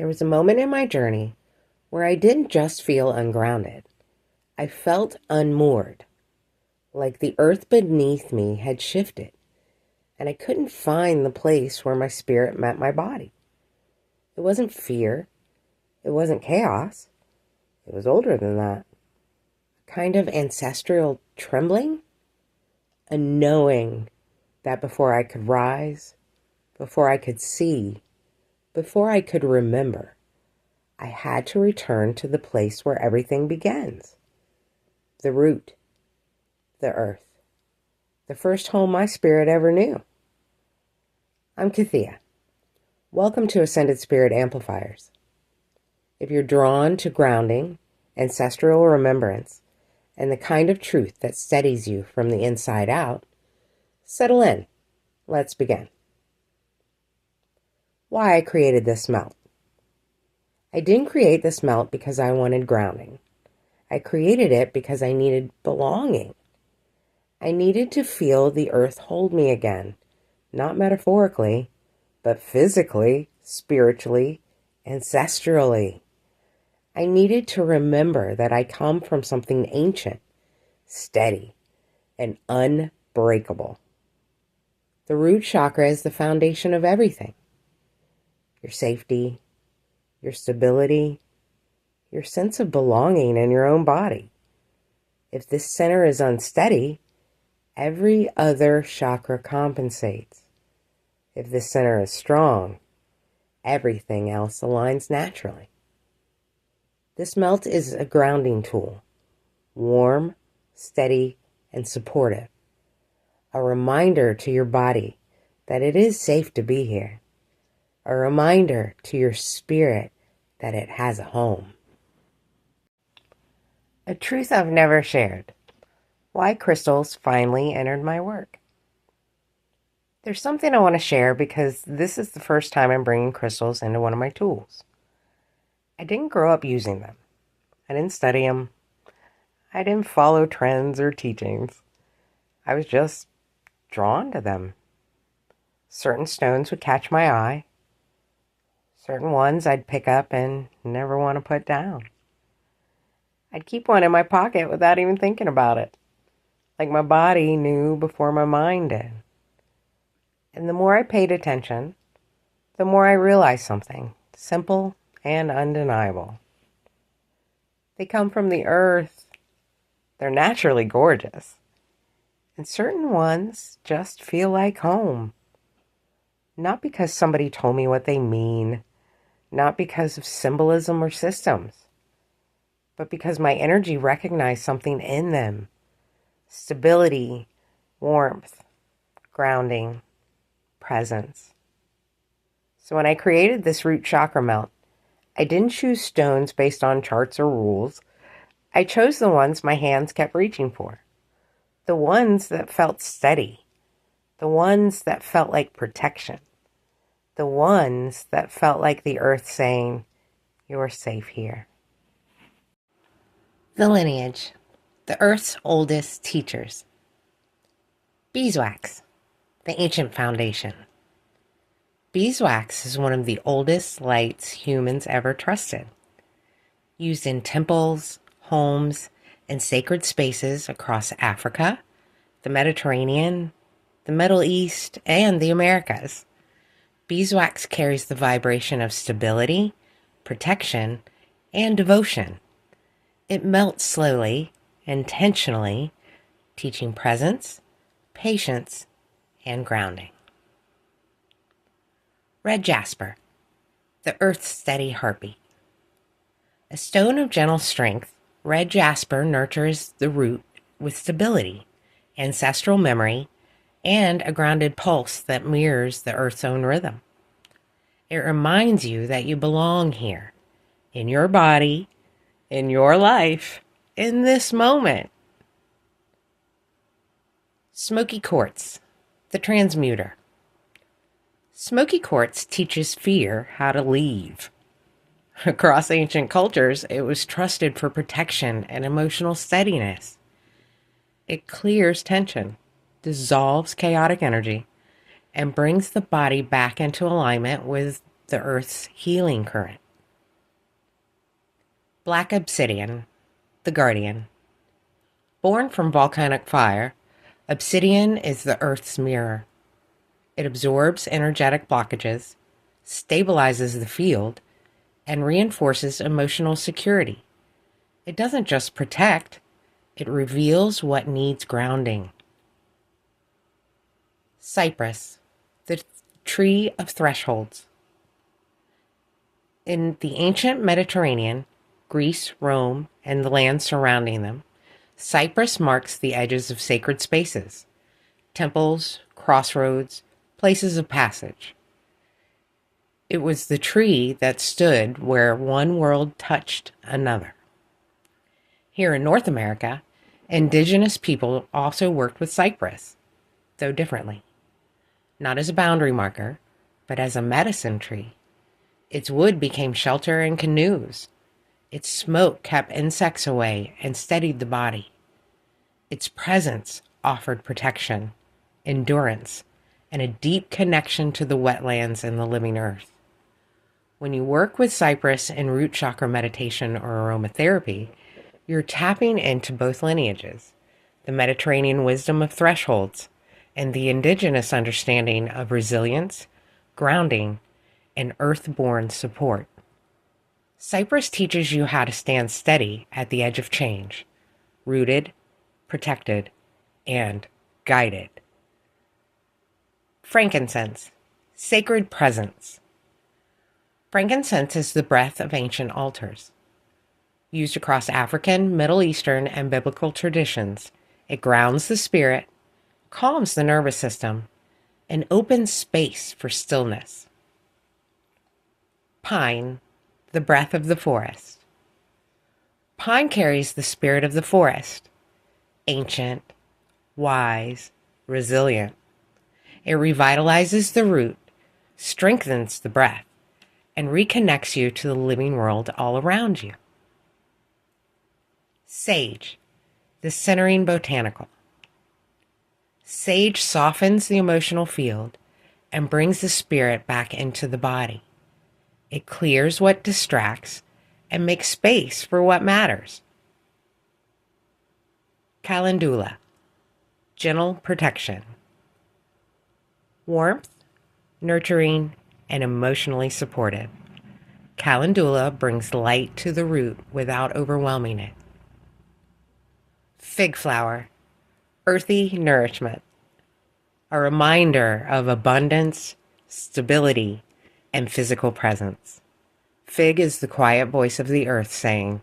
There was a moment in my journey where I didn't just feel ungrounded. I felt unmoored, like the earth beneath me had shifted, and I couldn't find the place where my spirit met my body. It wasn't fear. It wasn't chaos. It was older than that. A kind of ancestral trembling, a knowing that before I could rise, before I could see, before I could remember, I had to return to the place where everything begins. The root, the earth, the first home my spirit ever knew. I'm Kaththea. Welcome to Ascended Spirit Amplifiers. If you're drawn to grounding, ancestral remembrance, and the kind of truth that steadies you from the inside out, settle in. Let's begin. Why I created this melt. I didn't create this melt because I wanted grounding. I created it because I needed belonging. I needed to feel the earth hold me again, not metaphorically, but physically, spiritually, ancestrally. I needed to remember that I come from something ancient, steady, and unbreakable. The root chakra is the foundation of everything. Your safety, your stability, your sense of belonging in your own body. If this center is unsteady, every other chakra compensates. If this center is strong, everything else aligns naturally. This melt is a grounding tool, warm, steady, and supportive. A reminder to your body that it is safe to be here. A reminder to your spirit that it has a home. A truth I've never shared. Why crystals finally entered my work. There's something I want to share because this is the first time I'm bringing crystals into one of my tools. I didn't grow up using them. I didn't study them. I didn't follow trends or teachings. I was just drawn to them. Certain stones would catch my eye. Certain ones I'd pick up and never want to put down. I'd keep one in my pocket without even thinking about it. Like my body knew before my mind did. And the more I paid attention, the more I realized something simple and undeniable. They come from the earth. They're naturally gorgeous. And certain ones just feel like home. Not because somebody told me what they mean, not because of symbolism or systems, but because my energy recognized something in them. Stability, warmth, grounding, presence. So when I created this root chakra melt, I didn't choose stones based on charts or rules. I chose the ones my hands kept reaching for. The ones that felt steady. The ones that felt like protection. The ones that felt like the earth saying, "You're safe here." The lineage. The earth's oldest teachers. Beeswax. The ancient foundation. Beeswax is one of the oldest lights humans ever trusted. Used in temples, homes, and sacred spaces across Africa, the Mediterranean, the Middle East, and the Americas. Beeswax carries the vibration of stability, protection, and devotion. It melts slowly, intentionally, teaching presence, patience, and grounding. Red jasper, the earth's steady heartbeat. A stone of gentle strength, red jasper nurtures the root with stability, ancestral memory, and a grounded pulse that mirrors the earth's own rhythm. It reminds you that you belong here, in your body, in your life, in this moment. Smoky quartz, the transmuter. Smoky quartz teaches fear how to leave. Across ancient cultures, it was trusted for protection and emotional steadiness. It clears tension, dissolves chaotic energy, and brings the body back into alignment with the earth's healing current. Black obsidian, the guardian. Born from volcanic fire, obsidian is the Earth's mirror. It absorbs energetic blockages, stabilizes the field, and reinforces emotional security. It doesn't just protect, it reveals what needs grounding. Cypress, the tree of thresholds. In the ancient Mediterranean, Greece, Rome, and the lands surrounding them, cypress marks the edges of sacred spaces, temples, crossroads, places of passage. It was the tree that stood where one world touched another. Here in North America, indigenous people also worked with cypress, though differently. Not as a boundary marker, but as a medicine tree. Its wood became shelter in canoes. Its smoke kept insects away and steadied the body. Its presence offered protection, endurance, and a deep connection to the wetlands and the living earth. When you work with cypress in root chakra meditation or aromatherapy, you're tapping into both lineages, the Mediterranean wisdom of thresholds and the indigenous understanding of resilience, grounding, and earth-born support. Cypress teaches you how to stand steady at the edge of change, rooted, protected, and guided. Frankincense, sacred presence. Frankincense is the breath of ancient altars. Used across African, Middle Eastern, and biblical traditions, it grounds the spirit, calms the nervous system, and opens space for stillness. Pine, the breath of the forest. Pine carries the spirit of the forest, ancient, wise, resilient. It revitalizes the root, strengthens the breath, and reconnects you to the living world all around you. Sage, the centering botanical. Sage softens the emotional field and brings the spirit back into the body. It clears what distracts and makes space for what matters. Calendula, gentle protection. Warmth, nurturing, and emotionally supportive. Calendula brings light to the root without overwhelming it. Fig flower, earthy nourishment. A reminder of abundance, stability, and physical presence. Fig is the quiet voice of the earth saying,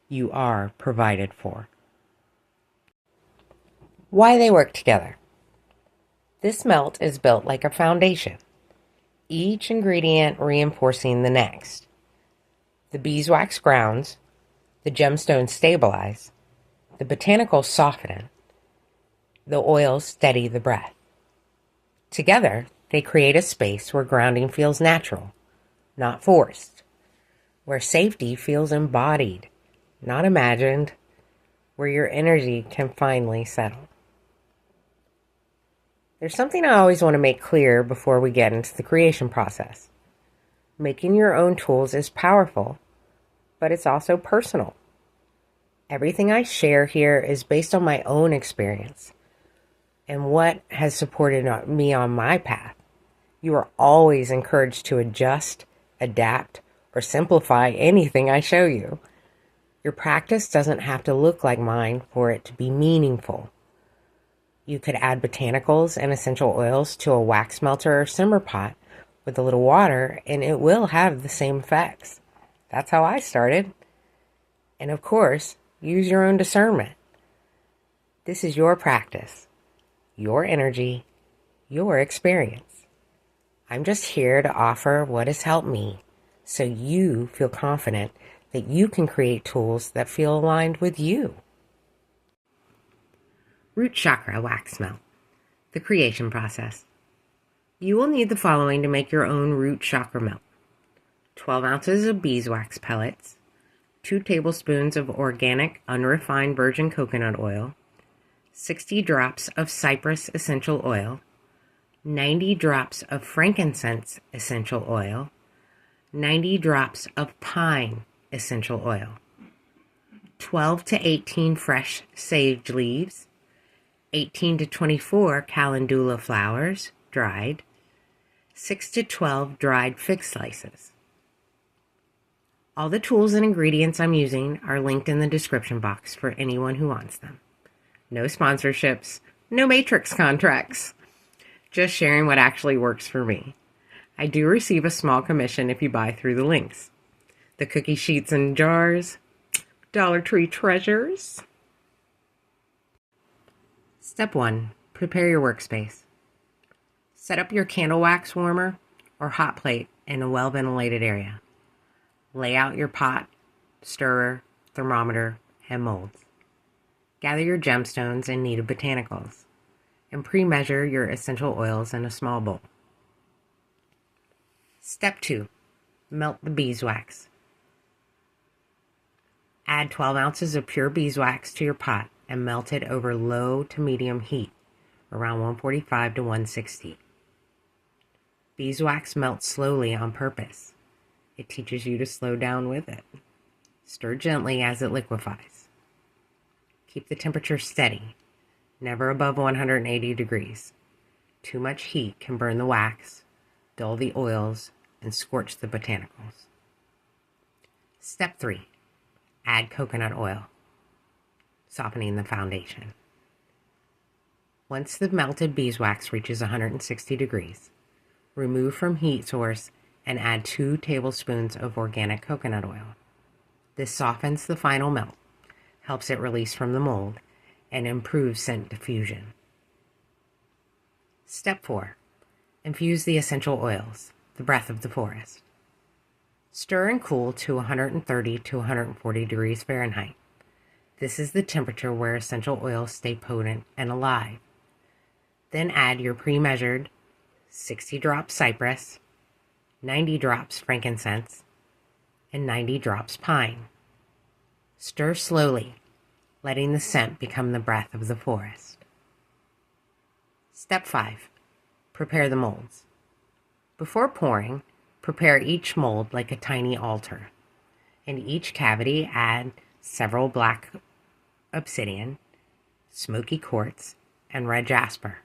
"You are provided for." Why they work together. This melt is built like a foundation, each ingredient reinforcing the next. The beeswax grounds, the gemstones stabilize, the botanicals soften it, the oils steady the breath. Together, they create a space where grounding feels natural, not forced, where safety feels embodied, not imagined, where your energy can finally settle. There's something I always want to make clear before we get into the creation process. Making your own tools is powerful, but it's also personal. Everything I share here is based on my own experience and what has supported me on my path. You are always encouraged to adjust, adapt, or simplify anything I show you. Your practice doesn't have to look like mine for it to be meaningful. You could add botanicals and essential oils to a wax melter or simmer pot with a little water, and it will have the same effects. That's how I started. And of course, use your own discernment. This is your practice, your energy, your experience. I'm just here to offer what has helped me so you feel confident that you can create tools that feel aligned with you. Root chakra wax melt, the creation process. You will need the following to make your own root chakra melt: 12 ounces of beeswax pellets, 2 tablespoons of organic unrefined virgin coconut oil, 60 drops of cypress essential oil, 90 drops of frankincense essential oil, 90 drops of pine essential oil. 12 to 18 fresh sage leaves, 18 to 24 calendula flowers, dried, 6 to 12 dried fig slices. All the tools and ingredients I'm using are linked in the description box for anyone who wants them. No sponsorships, no matrix contracts, just sharing what actually works for me. I do receive a small commission if you buy through the links. The cookie sheets and jars, Dollar Tree treasures. Step 1. Prepare your workspace. Set up your candle wax warmer or hot plate in a well-ventilated area. Lay out your pot, stirrer, thermometer, and molds. Gather your gemstones and kneaded botanicals, and pre-measure your essential oils in a small bowl. Step 2. Melt the beeswax. Add 12 ounces of pure beeswax to your pot and melt it over low to medium heat, around 145 to 160. Beeswax melts slowly on purpose. It teaches you to slow down with it. Stir gently as it liquefies. Keep the temperature steady, never above 180 degrees. Too much heat can burn the wax, dull the oils, and scorch the botanicals. Step 3. Add coconut oil, softening the foundation. Once the melted beeswax reaches 160 degrees, remove from heat source and add 2 tablespoons of organic coconut oil. This softens the final melt, helps it release from the mold, and improves scent diffusion. Step 4. Infuse the essential oils, the breath of the forest. Stir and cool to 130 to 140 degrees Fahrenheit. This is the temperature where essential oils stay potent and alive. Then add your pre-measured 60 drops cypress, 90 drops frankincense, and 90 drops pine. Stir slowly, letting the scent become the breath of the forest. Step 5. Prepare the molds. Before pouring, prepare each mold like a tiny altar. In each cavity, add several black obsidian, smoky quartz, and red jasper,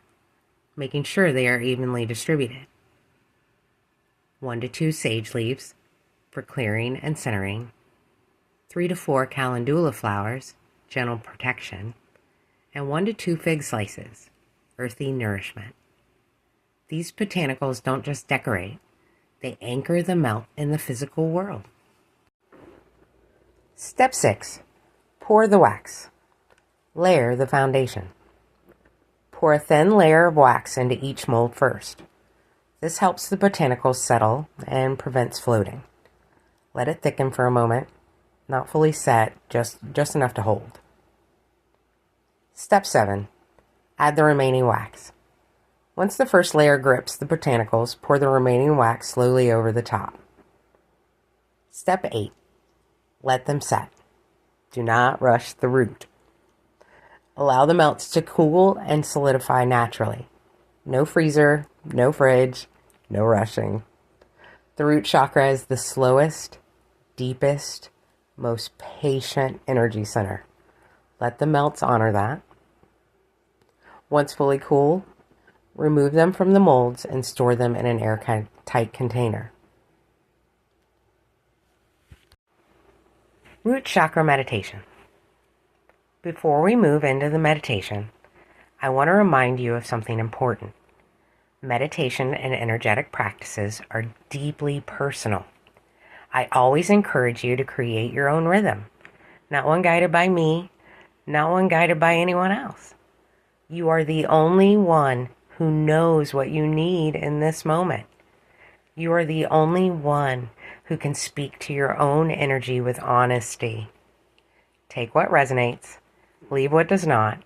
making sure they are evenly distributed. 1 to 2 sage leaves for clearing and centering, 3 to 4 calendula flowers, gentle protection, and 1 to 2 fig slices, earthy nourishment. These botanicals don't just decorate, they anchor the melt in the physical world. Step 6. Pour the wax. Layer the foundation. Pour a thin layer of wax into each mold first. This helps the botanicals settle and prevents floating. Let it thicken for a moment, not fully set, just enough to hold. Step 7. Add the remaining wax. Once the first layer grips the botanicals, pour the remaining wax slowly over the top. Step 8. Let them set. Do not rush the root. Allow the melts to cool and solidify naturally. No freezer, no fridge, no rushing. The root chakra is the slowest, deepest, most patient energy center. Let the melts honor that. Once fully cool, remove them from the molds and store them in an airtight container. Root chakra meditation. Before we move into the meditation, I want to remind you of something important. Meditation and energetic practices are deeply personal. I always encourage you to create your own rhythm. Not one guided by me, not one guided by anyone else. You are the only one who knows what you need in this moment. You are the only one who can speak to your own energy with honesty. Take what resonates, leave what does not,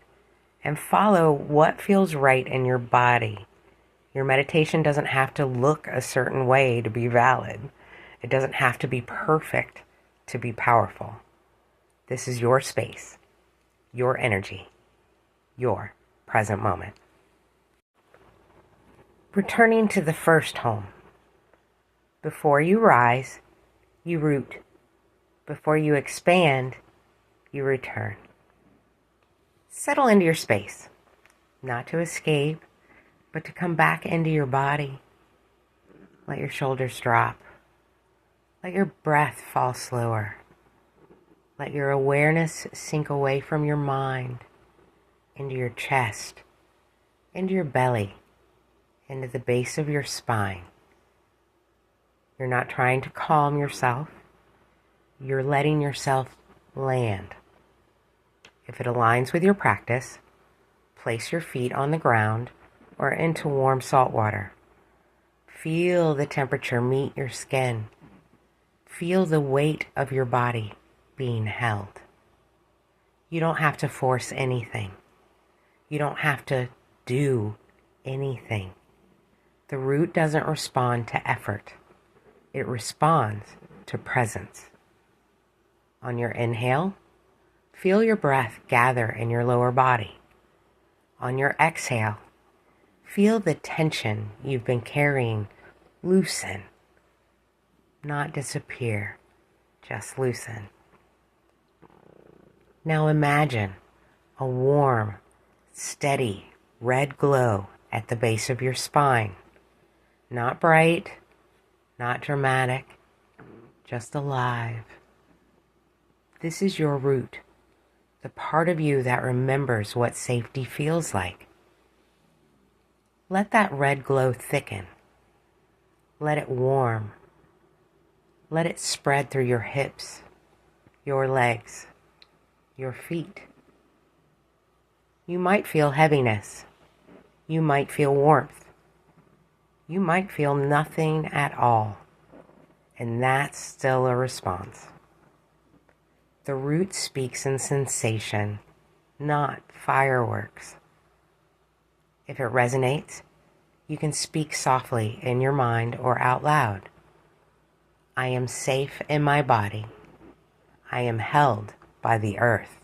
and follow what feels right in your body. Your meditation doesn't have to look a certain way to be valid. It doesn't have to be perfect to be powerful. This is your space, your energy, your present moment. Returning to the first home. Before you rise, you root. Before you expand, you return. Settle into your space, not to escape, but to come back into your body. Let your shoulders drop. Let your breath fall slower. Let your awareness sink away from your mind, into your chest, into your belly, into the base of your spine. You're not trying to calm yourself. You're letting yourself land. If it aligns with your practice, place your feet on the ground or into warm salt water. Feel the temperature meet your skin. Feel the weight of your body being held. You don't have to force anything. You don't have to do anything. The root doesn't respond to effort. It responds to presence. On your inhale, feel your breath gather in your lower body. On your exhale, feel the tension you've been carrying loosen. Not disappear, just loosen. Now imagine a warm, steady red glow at the base of your spine. Not bright, not dramatic, just alive. This is your root, the part of you that remembers what safety feels like. Let that red glow thicken. Let it warm. Let it spread through your hips, your legs, your feet. You might feel heaviness. You might feel warmth. You might feel nothing at all. And that's still a response. The root speaks in sensation, not fireworks. If it resonates, you can speak softly in your mind or out loud. I am safe in my body. I am held by the earth.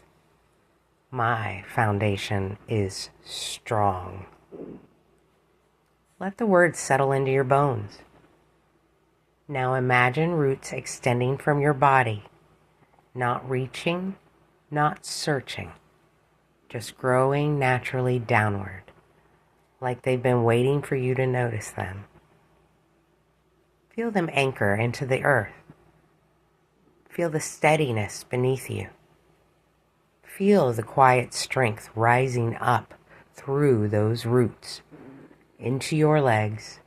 My foundation is strong. Let the words settle into your bones. Now imagine roots extending from your body, not reaching, not searching, just growing naturally downward, like they've been waiting for you to notice them. Feel them anchor into the earth. Feel the steadiness beneath you. Feel the quiet strength rising up through those roots, into your legs,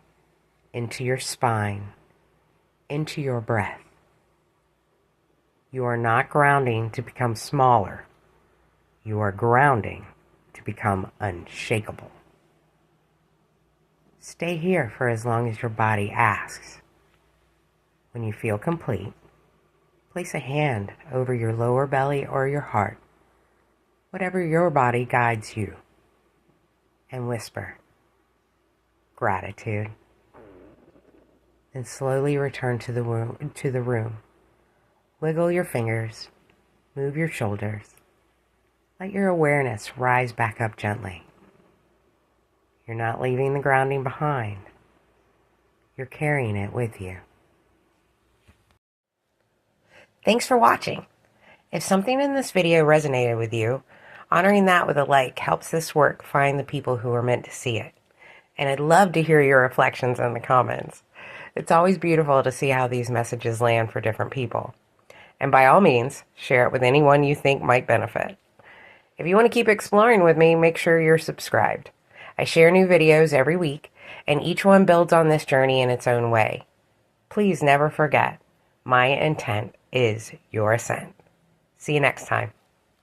into your spine, into your breath. You are not grounding to become smaller. You are grounding to become unshakable. Stay here for as long as your body asks. When you feel complete, place a hand over your lower belly or your heart, whatever your body guides you, and whisper, gratitude. Then slowly return to the room. Wiggle your fingers, move your shoulders. Let your awareness rise back up gently. You're not leaving the grounding behind. You're carrying it with you. Thanks for watching. If something in this video resonated with you, honoring that with a like helps this work find the people who are meant to see it. And I'd love to hear your reflections in the comments. It's always beautiful to see how these messages land for different people. And by all means, share it with anyone you think might benefit. If you want to keep exploring with me, make sure you're subscribed. I share new videos every week, and each one builds on this journey in its own way. Please never forget, my intent is your ascent. See you next time.